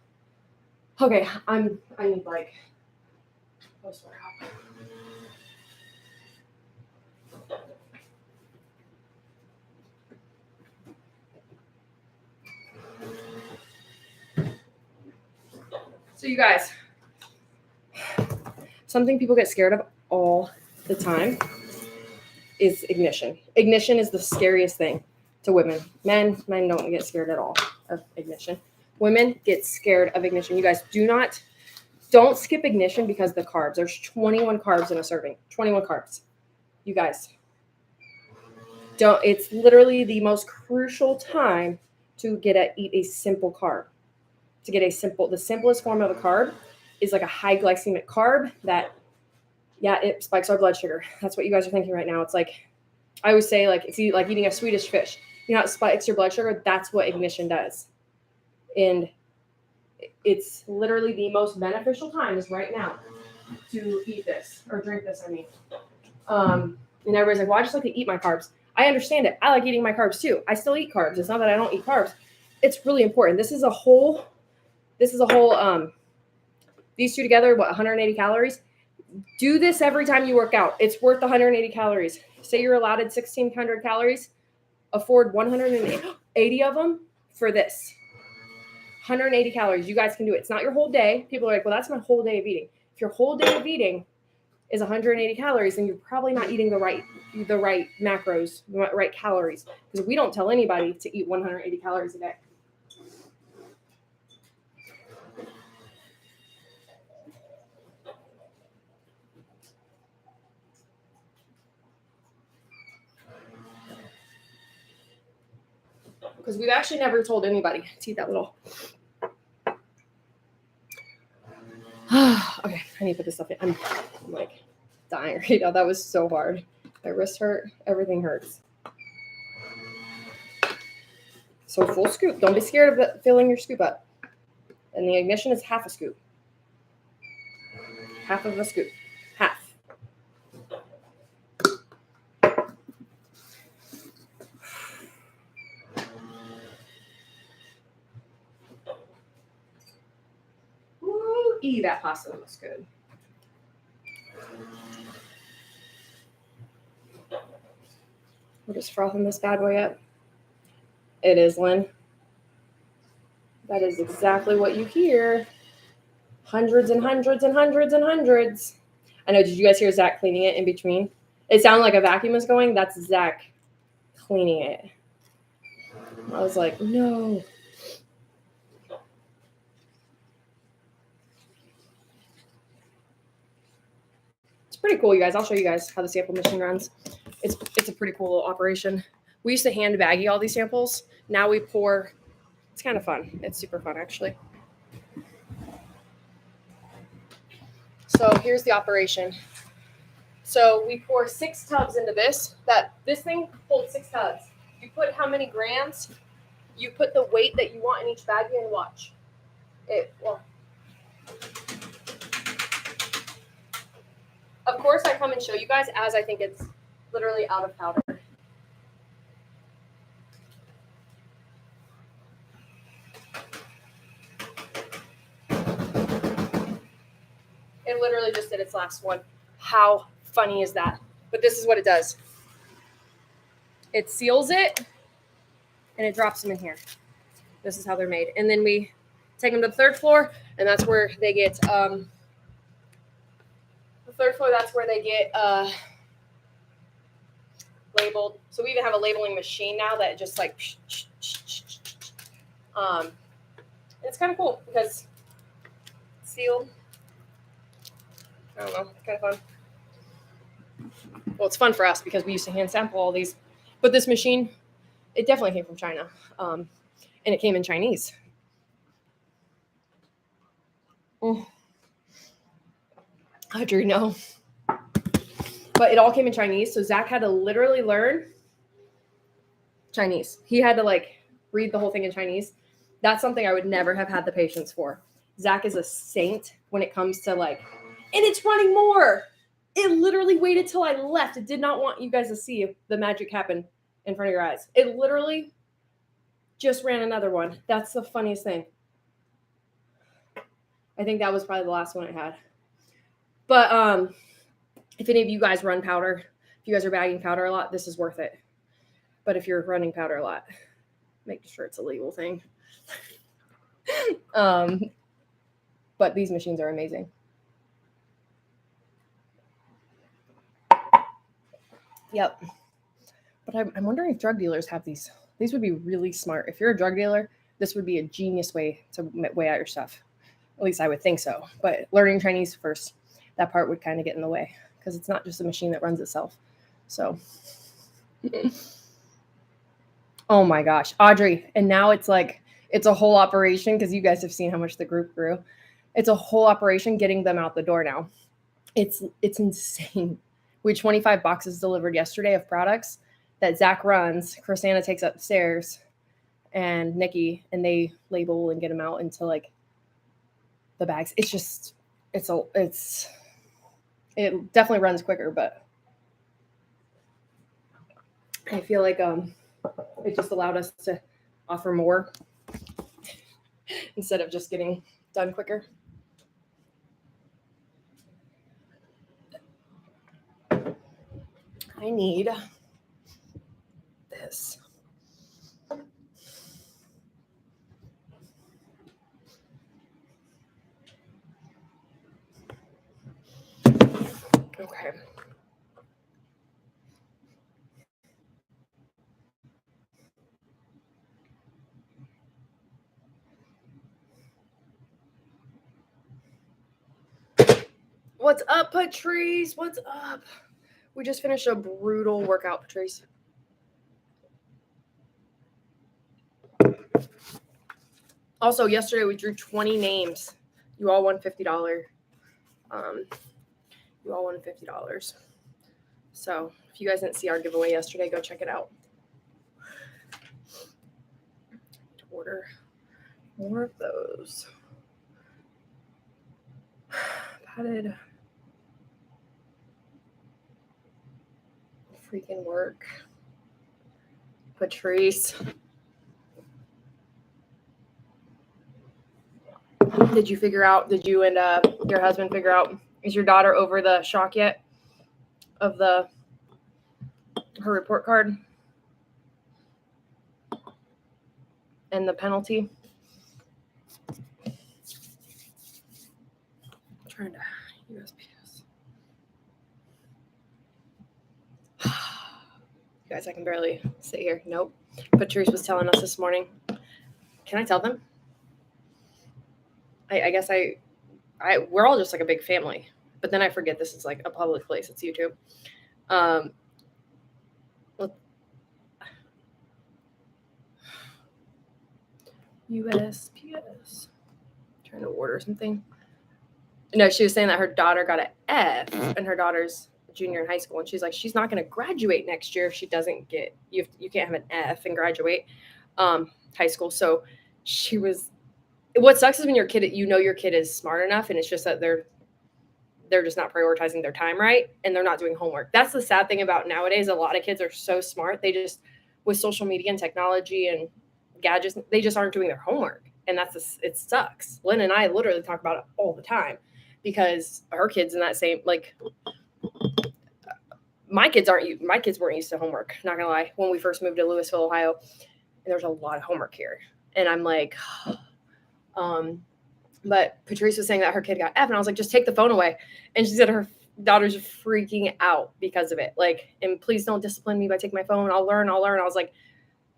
Okay, I need post workout. So you guys, something people get scared of all the time is ignition. Ignition is the scariest thing. to women. Men don't get scared at all of ignition. Women get scared of ignition. You guys don't skip ignition because of the carbs. There's 21 carbs in a serving. 21 carbs. You guys don't. It's literally the most crucial time to eat a simple carb. The simplest form of a carb is like a high glycemic carb that, yeah, it spikes our blood sugar. That's what you guys are thinking right now. It's like, I always say, like, it's like eating a Swedish fish. You know how it spikes your blood sugar? That's what ignition does. And it's literally the most beneficial time is right now to eat this or drink this, I mean. And everybody's like, well, I just like to eat my carbs. I understand it. I like eating my carbs too. I still eat carbs. It's not that I don't eat carbs. It's really important. This is a whole, these two together, 180 calories? Do this every time you work out. It's worth 180 calories. Say you're allotted 1,600 calories. Afford 180 of them for this. 180 calories. You guys can do it. It's not your whole day. People are like, well, that's my whole day of eating. If your whole day of eating is 180 calories, then you're probably not eating the right macros, the right calories. Because we don't tell anybody to eat 180 calories a day. Because we've actually never told anybody to eat that little. Okay, I need to put this stuff in. I'm like dying right now. That was so hard. My wrist hurt. Everything hurts. So full scoop. Don't be scared of filling your scoop up. And the ignition is half a scoop. Half of a scoop. Half. Ooh, that pasta looks good. We're just frothing this bad boy up. It is, Lynn. That is exactly what you hear. Hundreds and hundreds and hundreds and hundreds. I know, did you guys hear Zach cleaning it in between? It sounded like a vacuum was going. That's Zach cleaning it. I was like, no. It's pretty cool, you guys. I'll show you guys how the sample machine runs. It's a pretty cool little operation. We used to hand baggie all these samples. Now we pour. It's kind of fun. It's super fun, actually. So here's the operation. So we pour 6 tubs into this. This thing holds 6 tubs. You put how many grams? You put the weight that you want in each baggie and watch. Of course, I come and show you guys as I think it's literally out of powder. It literally just did its last one. How funny is that? But this is what it does. It seals it, and it drops them in here. This is how they're made. And then we take them to the 3rd floor, and that's where they get, the 3rd floor, that's where they get labeled. So we even have a labeling machine now that just like, it's kind of cool because it's sealed. I don't know, kind of fun. Well, it's fun for us because we used to hand sample all these. But this machine, it definitely came from China. And it came in Chinese. How'd you know? But it all came in Chinese. So Zach had to literally learn Chinese. He had to like read the whole thing in Chinese. That's something I would never have had the patience for. Zach is a saint when it comes to like, and it's running more. It literally waited till I left. It did not want you guys to see the magic happen in front of your eyes. It literally just ran another one. That's the funniest thing. I think that was probably the last one it had. But if any of you guys run powder, if you guys are bagging powder a lot, this is worth it. But if you're running powder a lot, make sure it's a legal thing. But these machines are amazing. Yep. But I'm wondering if drug dealers have these These would be really smart. If you're a drug dealer, this would be a genius way to weigh out your stuff. At least I would think so. But learning Chinese first, that part would kind of get in the way because it's not just a machine that runs itself. So, oh my gosh, Audrey. And now it's like, it's a whole operation because you guys have seen how much the group grew. It's a whole operation getting them out the door now. It's insane. We had 25 boxes delivered yesterday of products that Zach runs. Chrisanna takes upstairs and Nikki, and they label and get them out into like the bags. It's just, it definitely runs quicker, but I feel like it just allowed us to offer more instead of just getting done quicker. I need this. Okay. What's up, Patrice? What's up? We just finished a brutal workout, Patrice. Also, yesterday we drew 20 names. You all won $50. You all won $50. So if you guys didn't see our giveaway yesterday, go check it out. To order more of those. How did freaking work? Patrice. Did you and your husband figure out, is your daughter over the shock yet of her report card and the penalty? I'm trying to USPS. You guys, I can barely sit here. Nope. Patrice was telling us this morning. Can I tell them? I guess we're all just like a big family, but then I forget this is like a public place. It's YouTube. USPS. Trying to order something. No, she was saying that her daughter got an F, and her daughter's a junior in high school, and she's like, she's not going to graduate next year if she doesn't get, you can't have an F and graduate high school. So she was. What sucks is when your kid is smart enough, and it's just that they're just not prioritizing their time right, and they're not doing homework. That's the sad thing about nowadays. A lot of kids are so smart. They just, with social media and technology and gadgets, they just aren't doing their homework. And it sucks. Lynn and I literally talk about it all the time because her kids in that same, like, my kids weren't used to homework. Not gonna lie. When we first moved to Louisville, Ohio, and there's a lot of homework here. And I'm like, but Patrice was saying that her kid got F, and I was like, just take the phone away. And she said her daughter's freaking out because of it. Like, and please don't discipline me by taking my phone. I'll learn. I was like,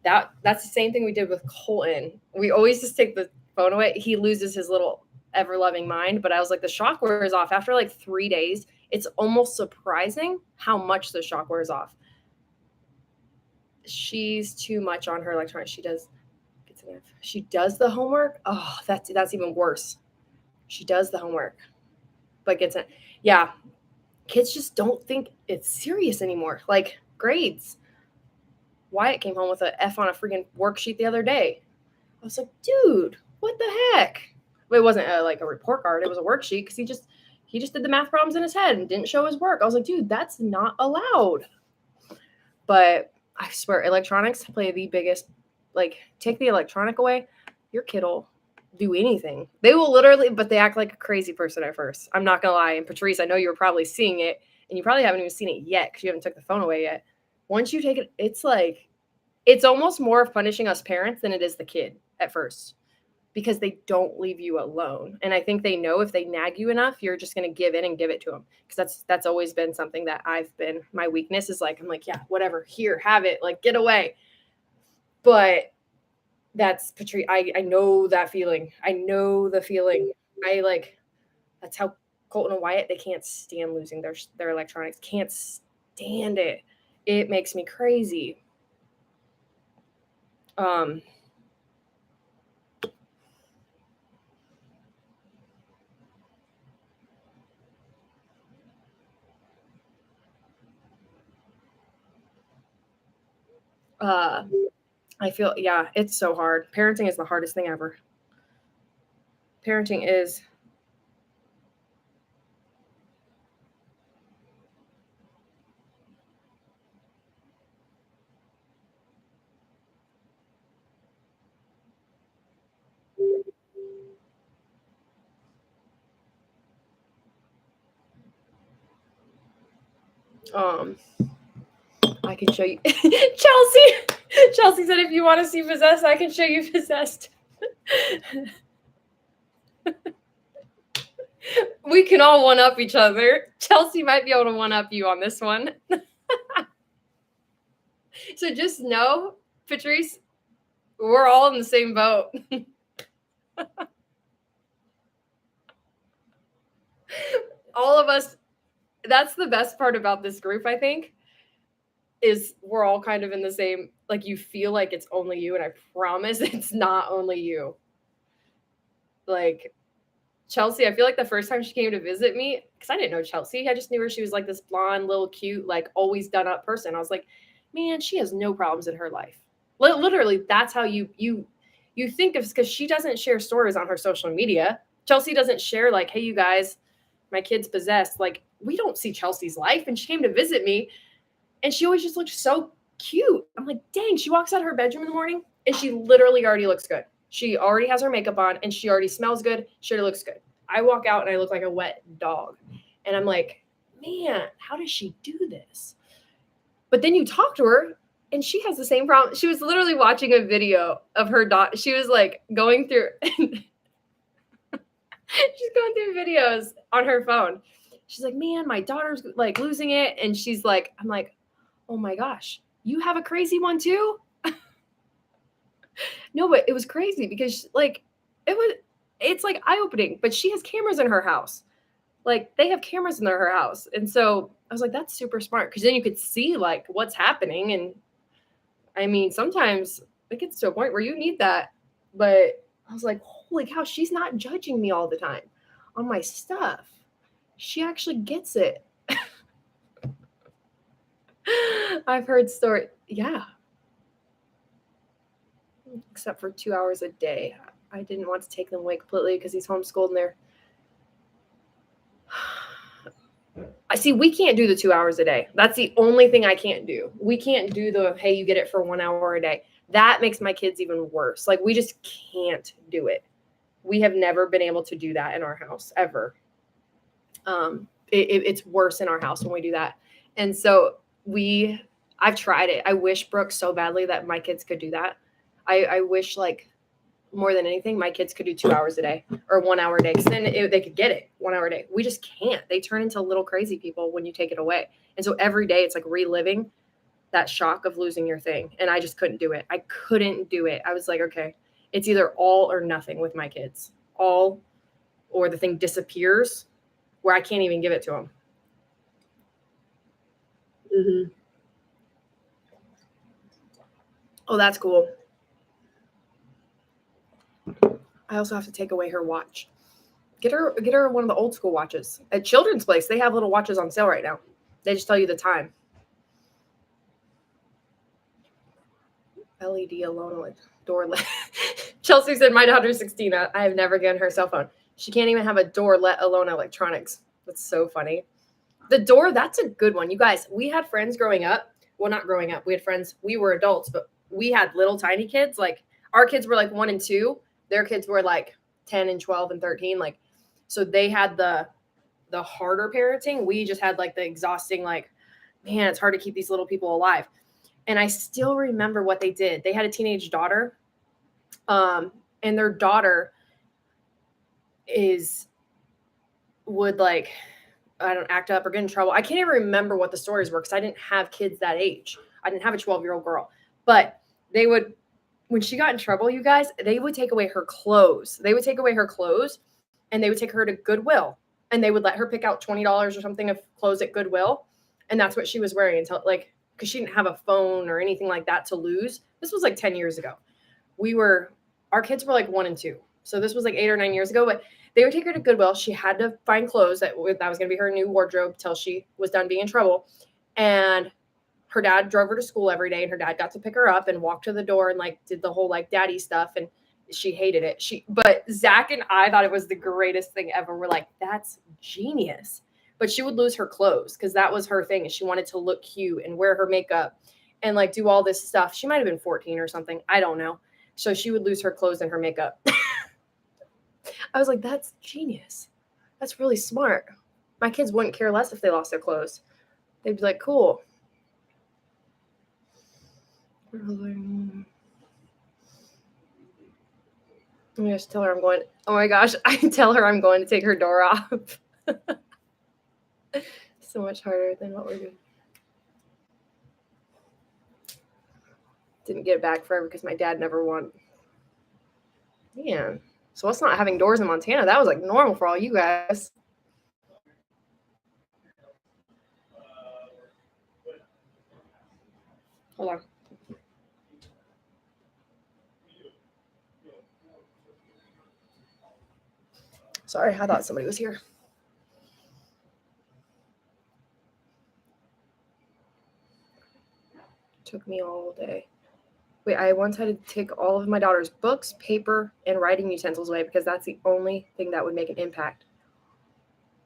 that's the same thing we did with Colton. We always just take the phone away. He loses his little ever-loving mind. But I was like, the shock wears off after like 3 days. It's almost surprising how much the shock wears off. She's too much on her electronics. She does the homework. Oh, that's even worse. She does the homework, but gets it. Yeah. Kids just don't think it's serious anymore. Like grades. Wyatt came home with an F on a freaking worksheet the other day. I was like, dude, what the heck? But it wasn't like a report card. It was a worksheet because he just did the math problems in his head and didn't show his work. I was like, dude, that's not allowed. But I swear, electronics play the biggest. Like, take the electronic away, your kid will do anything. They will literally, but they act like a crazy person at first. I'm not going to lie. And Patrice, I know you were probably seeing it, and you probably haven't even seen it yet because you haven't took the phone away yet. Once you take it, it's like, it's almost more of punishing us parents than it is the kid at first because they don't leave you alone. And I think they know if they nag you enough, you're just going to give in and give it to them. Because that's always been something that my weakness is like, I'm like, yeah, whatever, here, have it, like, get away. But that's Patrice. I know that feeling. I know the feeling. That's how Colton and Wyatt, they can't stand losing their electronics. Can't stand it. It makes me crazy. Um uh I feel, yeah, it's so hard. Parenting is the hardest thing ever. Parenting is um I can show you Chelsea. Chelsea said if you want to see Possessed, I can show you Possessed. We can all one up each other. Chelsea might be able to one up you on this one. So just know, Patrice, we're all in the same boat. All of us, that's the best part about this group, I think, is we're all kind of in the same, like you feel like it's only you, and I promise it's not only you. Like Chelsea, I feel like the first time she came to visit me, because I didn't know Chelsea, I just knew her. She was like this blonde, little cute, like always done up person. I was like, man, she has no problems in her life. Literally, that's how you think of, because she doesn't share stories on her social media. Chelsea doesn't share like, hey, you guys, my kid's possessed. Like, we don't see Chelsea's life. And she came to visit me, and she always just looked so cute. I'm like, dang, she walks out of her bedroom in the morning, and she literally already looks good. She already has her makeup on, and she already smells good. She already looks good. I walk out, and I look like a wet dog. And I'm like, man, how does she do this? But then you talk to her, and she has the same problem. She was literally watching a video of her daughter. She was like going through, she's going through videos on her phone. She's like, man, my daughter's like losing it. And she's like, I'm like, oh my gosh, you have a crazy one too? No, but it was crazy because like it's like eye-opening, but she has cameras in her house. Like they have cameras in her house. And so I was like, that's super smart. Cause then you could see like what's happening. And I mean, sometimes it gets to a point where you need that. But I was like, holy cow, she's not judging me all the time on my stuff. She actually gets it. I've heard stories. Yeah. Except for 2 hours a day. I didn't want to take them away completely because he's homeschooled and they're. I see, we can't do the 2 hours a day. That's the only thing I can't do. We can't do the, hey, you get it for 1 hour a day. That makes my kids even worse. Like, we just can't do it. We have never been able to do that in our house, ever. It's worse in our house when we do that. And so I've tried it. I wish, Brooke, so badly that my kids could do that. I wish, like, more than anything, my kids could do 2 hours a day or 1 hour a day. Because then they could get it 1 hour a day. We just can't. They turn into little crazy people when you take it away. And so every day it's like reliving that shock of losing your thing. And I just couldn't do it. I couldn't do it. I was like, okay, it's either all or nothing with my kids. All, or the thing disappears where I can't even give it to them. Mm-hmm. Oh, that's cool. I also have to take away her watch. Get her one of the old school watches. At Children's Place, they have little watches on sale right now. They just tell you the time. LED alone door lit. Chelsea said, my daughter's 16. I have never given her a cell phone. She can't even have a door, let alone electronics. That's so funny. The door, that's a good one. You guys, we had friends growing up. Well, not growing up. We had friends. We were adults, but we had little tiny kids. Like, our kids were like 1 and 2. Their kids were like 10 and 12 and 13. Like, so they had the harder parenting. We just had like the exhausting, like, man, it's hard to keep these little people alive. And I still remember what they did. They had a teenage daughter. And their daughter would like, I don't act up or get in trouble. I can't even remember what the stories were because I didn't have kids that age. I didn't have a 12-year-old girl. But they would when she got in trouble, you guys, they would take away her clothes. They would take away her clothes and they would take her to Goodwill and they would let her pick out $20 or something of clothes at Goodwill. And that's what she was wearing until like, because she didn't have a phone or anything like that to lose. This was like 10 years ago. Our kids were like 1 and 2. So this was like 8 or 9 years ago, but they would take her to Goodwill. She had to find clothes that was going to be her new wardrobe till she was done being in trouble. And her dad drove her to school every day and her dad got to pick her up and walk to the door and like did the whole like daddy stuff. And she hated it. But Zach and I thought it was the greatest thing ever. We're like, that's genius. But she would lose her clothes because that was her thing. And she wanted to look cute and wear her makeup and like do all this stuff. She might've been 14 or something. I don't know. So she would lose her clothes and her makeup. I was like, that's genius. That's really smart. My kids wouldn't care less if they lost their clothes. They'd be like, cool. Let me just tell her I'm going. Oh my gosh. I tell her I'm going to take her door off. So much harder than what we're doing. Didn't get it back forever because my dad never won. Man. So us not having doors in Montana, that was like normal for all you guys. Hold on. Sorry, I thought somebody was here. Took me all day. Wait, I once had to take all of my daughter's books, paper, and writing utensils away because that's the only thing that would make an impact.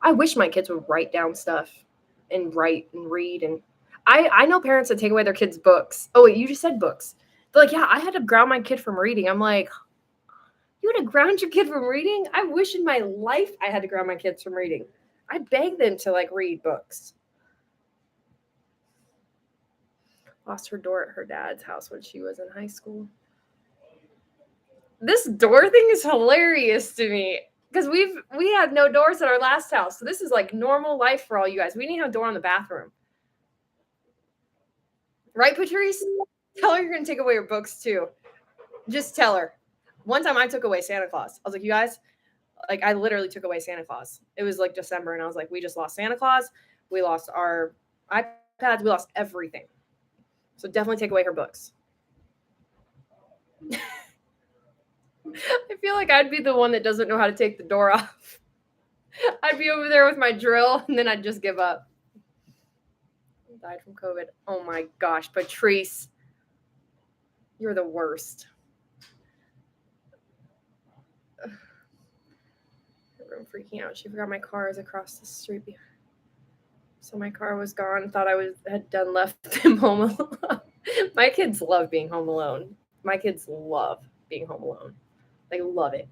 I wish my kids would write down stuff and write and read. And I know parents that take away their kids' books. Oh, wait, you just said books. They're like, yeah, I had to ground my kid from reading. I'm like, you had to ground your kid from reading? I wish in my life I had to ground my kids from reading. I beg them to like read books. Lost her door at her dad's house when she was in high school. This door thing is hilarious to me because we had no doors at our last house. So this is like normal life for all you guys. We didn't have a door in the bathroom. Right, Patrice? Tell her you're going to take away her books too. Just tell her. One time I took away Santa Claus. I was like, you guys, like I literally took away Santa Claus. It was like December and I was like, we just lost Santa Claus. We lost our iPads. We lost everything. So definitely take away her books. I feel like I'd be the one that doesn't know how to take the door off. I'd be over there with my drill and then I'd just give up. Died from COVID. Oh my gosh, Patrice. You're the worst. I'm freaking out. She forgot my car is across the street. So my car was gone. Thought I had done left them home alone. My kids love being home alone. My kids love being home alone. They love it.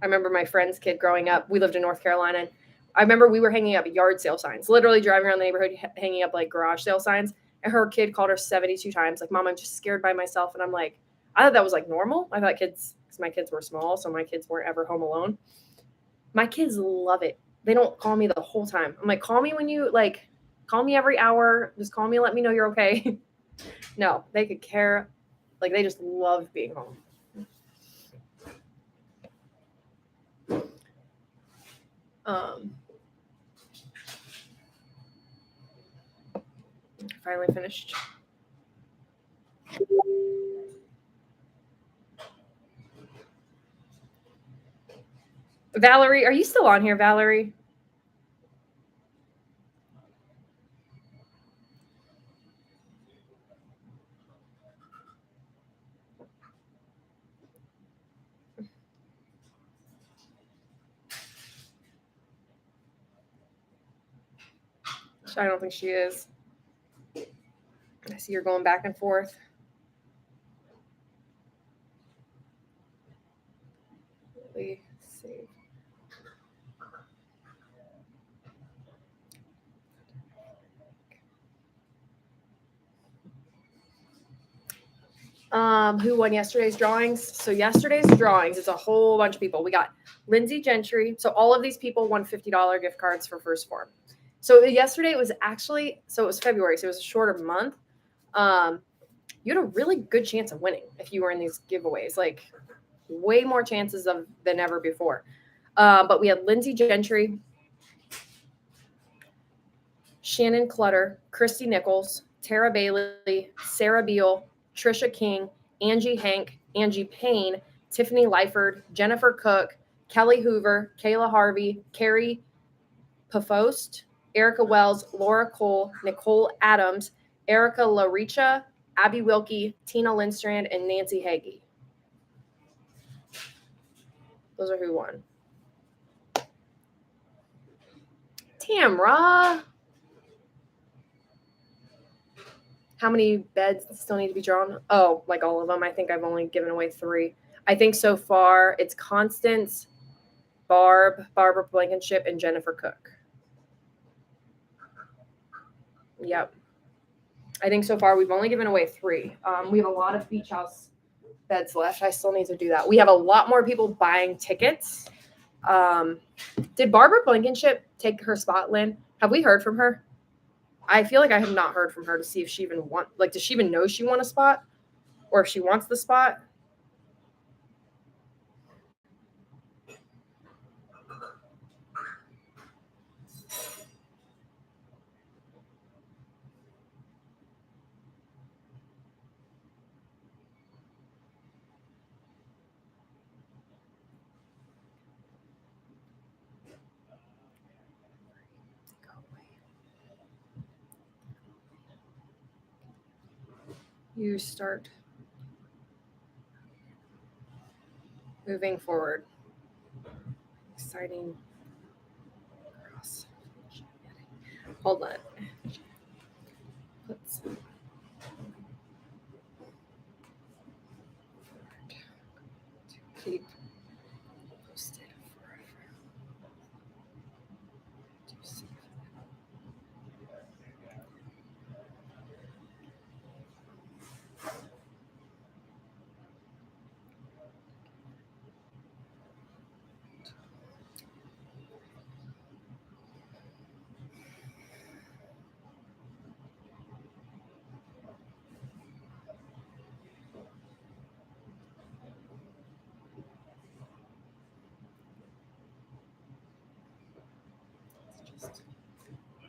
I remember my friend's kid growing up. We lived in North Carolina. And I remember we were hanging up yard sale signs, literally driving around the neighborhood, hanging up like garage sale signs. And her kid called her 72 times. Like, Mom, I'm just scared by myself. And I'm like, I thought that was like normal. I thought because my kids were small, so my kids weren't ever home alone. My kids love it. They don't call me the whole time. I'm like, call me when you like, call me every hour. Just call me and let me know you're okay. No, they could care. Like, they just love being home. Finally finished. Valerie, are you still on here, Valerie? I don't think she is. I see you're going back and forth. Let's see. Who won yesterday's drawings? So yesterday's drawings is a whole bunch of people. We got Lindsay Gentry. So all of these people won $50 gift cards for First Form. So yesterday it was actually, so it was February, so it was a shorter month. you had a really good chance of winning if you were in these giveaways, like way more chances than ever before. But we had Lindsay Gentry, Shannon Clutter, Christy Nichols, Tara Bailey, Sarah Beal, Trisha King, Angie Hank, Angie Payne, Tiffany Lyford, Jennifer Cook, Kelly Hoover, Kayla Harvey, Carrie Pafost, Erica Wells, Laura Cole, Nicole Adams, Erica LaRicha, Abby Wilkie, Tina Lindstrand, and Nancy Hagee. Those are who won. Tamra. How many beds still need to be drawn? Oh, like all of them. I think I've only given away 3. I think so far it's Constance, Barbara Blankenship, and Jennifer Cook. Yep. I think so far we've only given away 3. We have a lot of beach house beds left. I still need to do that. We have a lot more people buying tickets. Did Barbara Blankenship take her spot, Lynn? Have we heard from her? I feel like I have not heard from her to see if she even does she even know she won a spot or if she wants the spot? You start moving forward. Exciting. Hold on. Let's keep posted forever.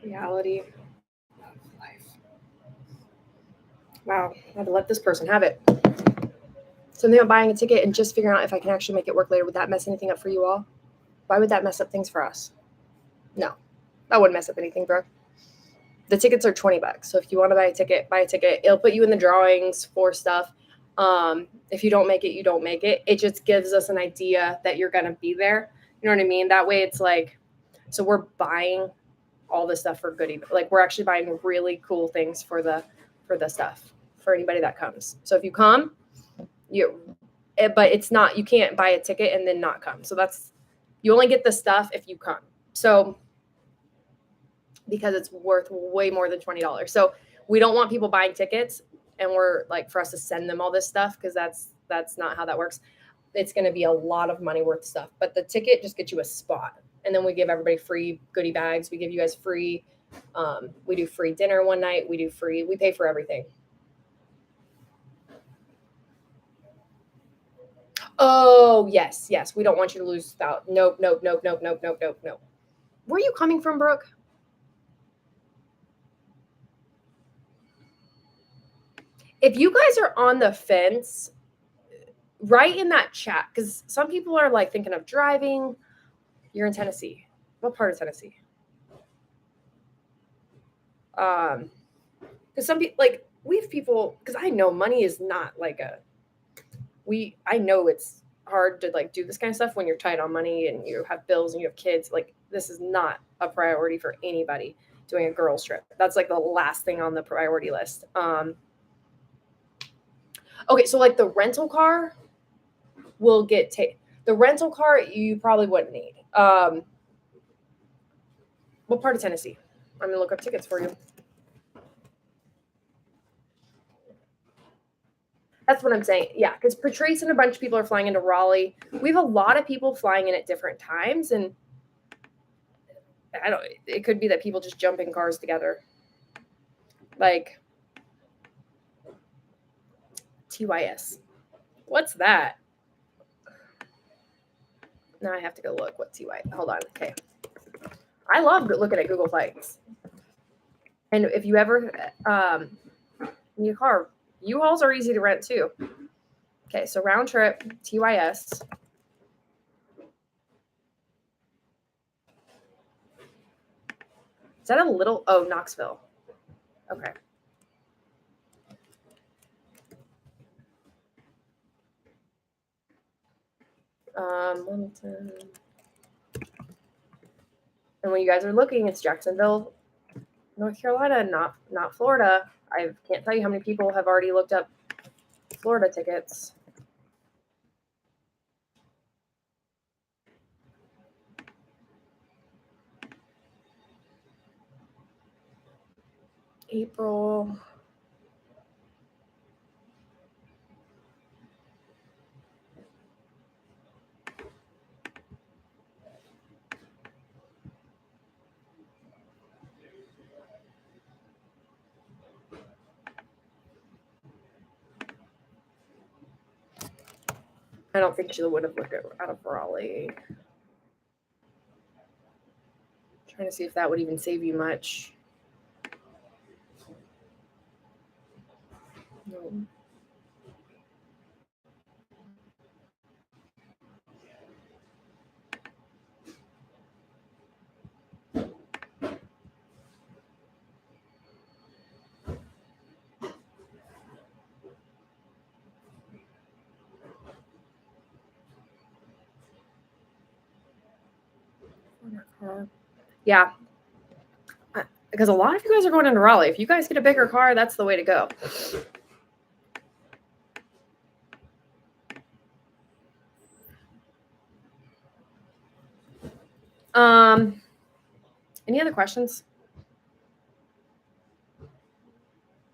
Reality of life. Wow, I had to let this person have it. Something about buying a ticket and just figuring out if I can actually make it work later. Would that mess anything up for you all? Why would that mess up things for us? No, that wouldn't mess up anything, bro. The tickets are $20. So if you want to buy a ticket, buy a ticket. It'll put you in the drawings for stuff. If you don't make it, you don't make it. It just gives us an idea that you're going to be there. You know what I mean? That way it's like, so we're buying all this stuff for goodie. Like we're actually buying really cool things for the stuff for anybody that comes. So if you come, but it's not, you can't buy a ticket and then not come. So you only get the stuff if you come. So because it's worth way more than $20. So we don't want people buying tickets and we're like, for us to send them all this stuff, because that's not how that works. It's going to be a lot of money worth stuff, but the ticket just gets you a spot. And then we give everybody free goodie bags. We give you guys free. We do free dinner one night. We pay for everything. Oh, yes. We don't want you to lose out. Nope. Where are you coming from, Brooke? If you guys are on the fence, write in that chat, because some people are like thinking of driving. You're in Tennessee. What part of Tennessee? Because some people, like, we have people, because I know money is not like I know it's hard to like do this kind of stuff when you're tight on money and you have bills and you have kids. Like, this is not a priority for anybody doing a girls trip. That's like the last thing on the priority list. Okay, so like the rental car will get the rental car you probably wouldn't need. What part of Tennessee? I'm gonna look up tickets for you. That's what I'm saying. Yeah, because Patrice and a bunch of people are flying into Raleigh. We have a lot of people flying in at different times, and it could be that people just jump in cars together. Like, TYS. What's that? Now I have to go look what TY. Hold on. Okay. I love looking at Google Flights. And if you ever need a car, U-Hauls are easy to rent too. Okay, so round trip, TYS. Is that a little? Oh, Knoxville. Okay. Wilmington. And when you guys are looking, it's Jacksonville, North Carolina, not Florida. I can't tell you how many people have already looked up Florida tickets. April. I don't think she would have looked out of Raleigh. Trying to see if that would even save you much. No. Yeah. Because a lot of you guys are going into Raleigh. If you guys get a bigger car, that's the way to go. Any other questions?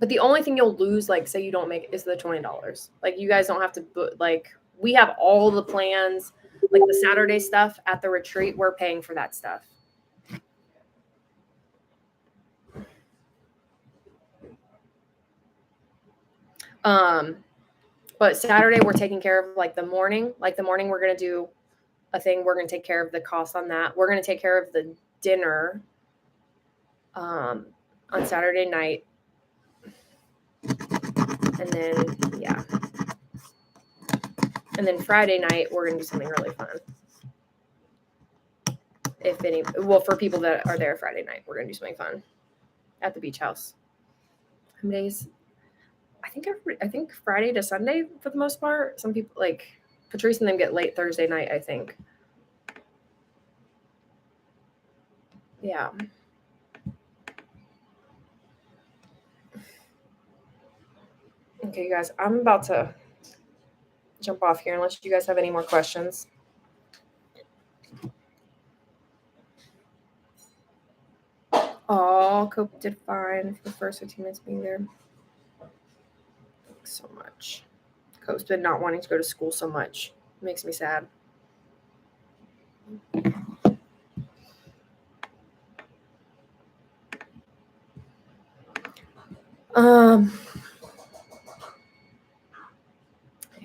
But the only thing you'll lose, like, say you don't make it, is the $20. Like, you guys don't have to, like, we have all the plans, like the Saturday stuff at the retreat. We're paying for that stuff. But Saturday we're taking care of like the morning. Like the morning we're gonna do a thing. We're gonna take care of the cost on that. We're gonna take care of the dinner on Saturday night. And then yeah. And then Friday night we're gonna do something really fun. If any, well, for people that are there Friday night, we're gonna do something fun at the beach house. How many days? I think Friday to Sunday for the most part. Some people like Patrice and them get late Thursday night, I think. Yeah. Okay, guys, I'm about to jump off here unless you guys have any more questions. Oh, Cope did fine for the first 15 minutes being there. Thanks so much. Cope's been not wanting to go to school so much. It makes me sad. Yeah,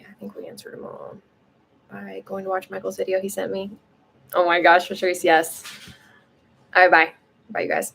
I think we answered them all by going to watch Michael's video he sent me. Oh my gosh, Patrice, yes. All right, bye. Bye, you guys.